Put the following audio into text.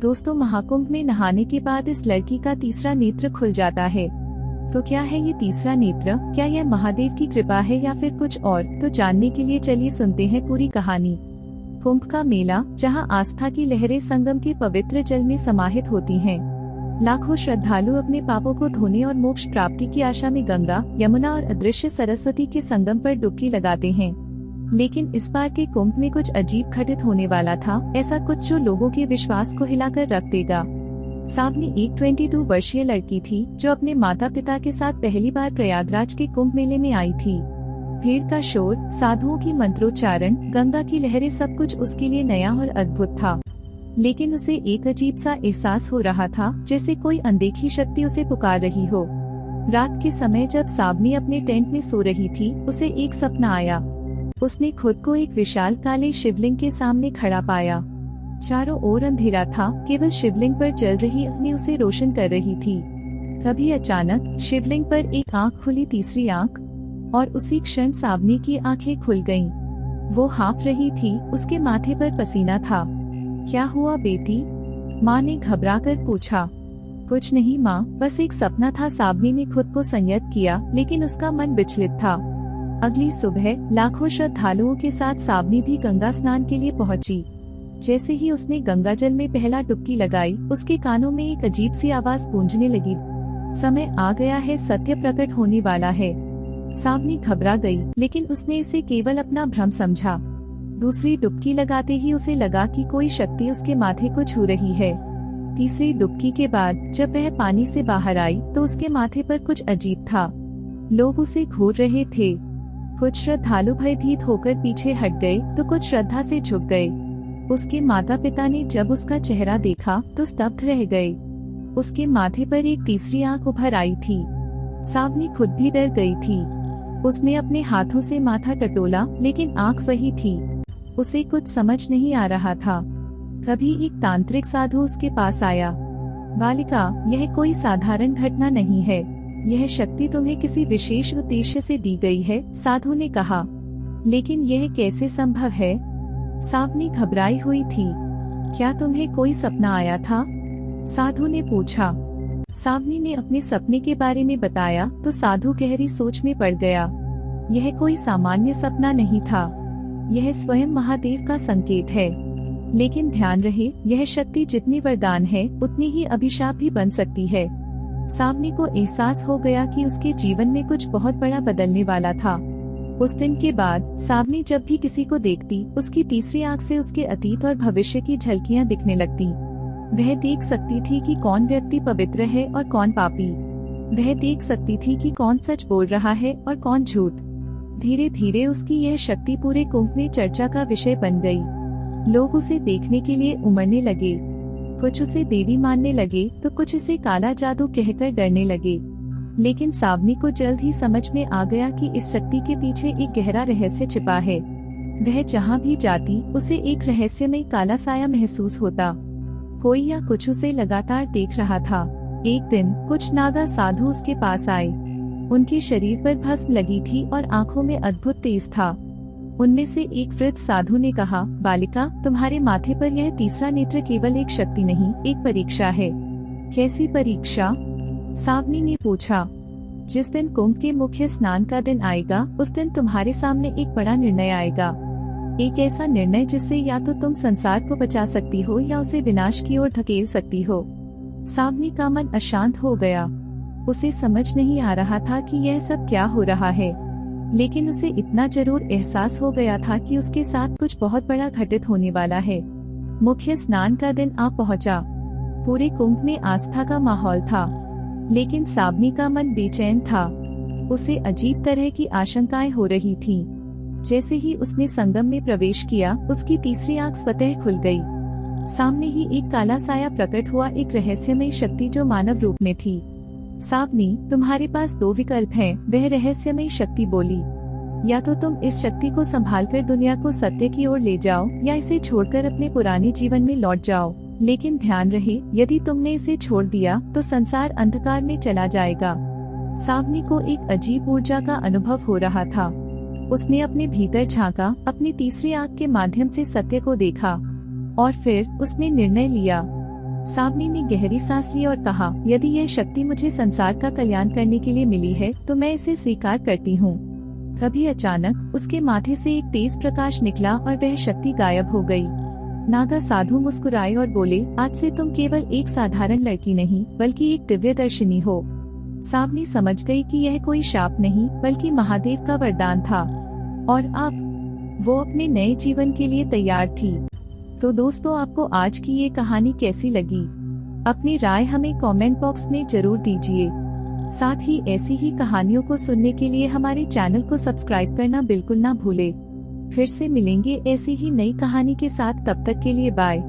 दोस्तों, महाकुंभ में नहाने के बाद इस लड़की का तीसरा नेत्र खुल जाता है। तो क्या है ये तीसरा नेत्र? क्या यह महादेव की कृपा है या फिर कुछ और? तो जानने के लिए चलिए सुनते हैं पूरी कहानी। कुंभ का मेला, जहां आस्था की लहरें संगम के पवित्र जल में समाहित होती हैं। लाखों श्रद्धालु अपने पापों को धोने और मोक्ष प्राप्ति की आशा में गंगा, यमुना और अदृश्य सरस्वती के संगम पर डुबकी लगाते हैं। लेकिन इस बार के कुंभ में कुछ अजीब घटित होने वाला था, ऐसा कुछ जो लोगों के विश्वास को हिलाकर रख देगा। सावनी एक 22 वर्षीय लड़की थी जो अपने माता पिता के साथ पहली बार प्रयागराज के कुंभ मेले में आई थी। भीड़ का शोर, साधुओं की मंत्रोच्चारण, गंगा की लहरें, सब कुछ उसके लिए नया और अद्भुत था। लेकिन उसे एक अजीब सा एहसास हो रहा था, जैसे कोई अनदेखी शक्ति उसे पुकार रही हो। रात के समय जब सावनी अपने टेंट में सो रही थी, उसे एक सपना आया। उसने खुद को एक विशाल काले शिवलिंग के सामने खड़ा पाया। चारों ओर अंधेरा था, केवल शिवलिंग पर जल रही अग्नि उसे रोशन कर रही थी। तभी अचानक शिवलिंग पर एक आंख खुली, तीसरी आंख, और उसी क्षण सावनी की आंखें खुल गईं। वो हाँफ रही थी, उसके माथे पर पसीना था। क्या हुआ बेटी? माँ ने घबराकर पूछा। कुछ नहीं माँ, बस एक सपना था। सावनी ने खुद को संयत किया, लेकिन उसका मन विचलित था। अगली सुबह लाखों श्रद्धालुओं के साथ सावनी भी गंगा स्नान के लिए पहुंची। जैसे ही उसने गंगा जल में पहला डुबकी लगाई, उसके कानों में एक अजीब सी आवाज गूंजने लगी। समय आ गया है, सत्य प्रकट होने वाला है। सावनी घबरा गई, लेकिन उसने इसे केवल अपना भ्रम समझा। दूसरी डुबकी लगाते ही उसे लगा कि कोई शक्ति उसके माथे को छू रही है। तीसरी डुबकी के बाद जब वह पानी से बाहर आई तो उसके माथे पर कुछ अजीब था। लोग उसे घूर रहे थे। कुछ श्रद्धालु भयभीत होकर पीछे हट गए तो कुछ श्रद्धा से झुक गए। उसके माता पिता ने जब उसका चेहरा देखा तो स्तब्ध रह गए। उसके माथे पर एक तीसरी आंख उभर आई थी। सावनी खुद भी डर गई थी। उसने अपने हाथों से माथा टटोला, लेकिन आंख वही थी। उसे कुछ समझ नहीं आ रहा था। तभी एक तांत्रिक साधु उसके पास आया। बालिका, यह कोई साधारण घटना नहीं है। यह शक्ति तुम्हें किसी विशेष उद्देश्य से दी गई है, साधु ने कहा। लेकिन यह कैसे संभव है? सावनी घबराई हुई थी। क्या तुम्हें कोई सपना आया था? साधु ने पूछा। सावनी ने अपने सपने के बारे में बताया तो साधु गहरी सोच में पड़ गया। यह कोई सामान्य सपना नहीं था, यह स्वयं महादेव का संकेत है। लेकिन ध्यान रहे, यह शक्ति जितनी वरदान है उतनी ही अभिशाप भी बन सकती है। सावनी को एहसास हो गया कि उसके जीवन में कुछ बहुत बड़ा बदलने वाला था। उस दिन के बाद सावनी जब भी किसी को देखती, उसकी तीसरी आंख से उसके अतीत और भविष्य की झलकियां दिखने लगती। वह देख सकती थी कि कौन व्यक्ति पवित्र है और कौन पापी। वह देख सकती थी कि कौन सच बोल रहा है और कौन झूठ। धीरे धीरे उसकी यह शक्ति पूरे कुंभ में चर्चा का विषय बन गई। लोग उसे देखने के लिए उमड़ने लगे। कुछ उसे देवी मानने लगे तो कुछ इसे काला जादू कहकर डरने लगे। लेकिन सावनी को जल्द ही समझ में आ गया कि इस शक्ति के पीछे एक गहरा रहस्य छिपा है। वह जहाँ भी जाती, उसे एक रहस्यमय काला साया महसूस होता। कोई या कुछ उसे लगातार देख रहा था। एक दिन कुछ नागा साधु उसके पास आए। उनके शरीर पर भस्म लगी थी और आँखों में अद्भुत तेज था। उनमें से एक वृद्ध साधु ने कहा, बालिका, तुम्हारे माथे पर यह तीसरा नेत्र केवल एक शक्ति नहीं, एक परीक्षा है। कैसी परीक्षा? सावनी ने पूछा। जिस दिन कुंभ के मुख्य स्नान का दिन आएगा, उस दिन तुम्हारे सामने एक बड़ा निर्णय आएगा। एक ऐसा निर्णय जिससे या तो तुम संसार को बचा सकती हो या उसे विनाश की ओर धकेल सकती हो। सावनी का मन अशांत हो गया। उसे समझ नहीं आ रहा था कि यह सब क्या हो रहा है, लेकिन उसे इतना जरूर एहसास हो गया था कि उसके साथ कुछ बहुत बड़ा घटित होने वाला है। मुख्य स्नान का दिन आ पहुंचा। पूरे कुंभ में आस्था का माहौल था, लेकिन सावनी का मन बेचैन था। उसे अजीब तरह की आशंकाएं हो रही थीं। जैसे ही उसने संगम में प्रवेश किया, उसकी तीसरी आंख स्वतः खुल गई। सामने ही एक काला साया प्रकट हुआ, एक रहस्यमय शक्ति जो मानव रूप में थी। सावनी, तुम्हारे पास दो विकल्प हैं, वह रहस्यमय शक्ति बोली। या तो तुम इस शक्ति को संभालकर दुनिया को सत्य की ओर ले जाओ, या इसे छोड़कर अपने पुराने जीवन में लौट जाओ। लेकिन ध्यान रहे, यदि तुमने इसे छोड़ दिया तो संसार अंधकार में चला जाएगा। सावनी को एक अजीब ऊर्जा का अनुभव हो रहा था। उसने अपने भीतर झांका, अपनी तीसरी आंख के माध्यम से सत्य को देखा, और फिर उसने निर्णय लिया। सावनी ने गहरी सांस ली और कहा, यदि यह शक्ति मुझे संसार का कल्याण करने के लिए मिली है तो मैं इसे स्वीकार करती हूँ। तभी अचानक उसके माथे से एक तेज प्रकाश निकला और वह शक्ति गायब हो गई। नागा साधु मुस्कुराए और बोले, आज से तुम केवल एक साधारण लड़की नहीं बल्कि एक दिव्यदर्शिनी हो। सावनी समझ गई कि यह कोई शाप नहीं बल्कि महादेव का वरदान था और अब वो अपने नए जीवन के लिए तैयार थी। तो दोस्तों, आपको आज की ये कहानी कैसी लगी? अपनी राय हमें कमेंट बॉक्स में जरूर दीजिए। साथ ही ऐसी ही कहानियों को सुनने के लिए हमारे चैनल को सब्सक्राइब करना बिल्कुल ना भूले। फिर से मिलेंगे ऐसी ही नई कहानी के साथ, तब तक के लिए बाय।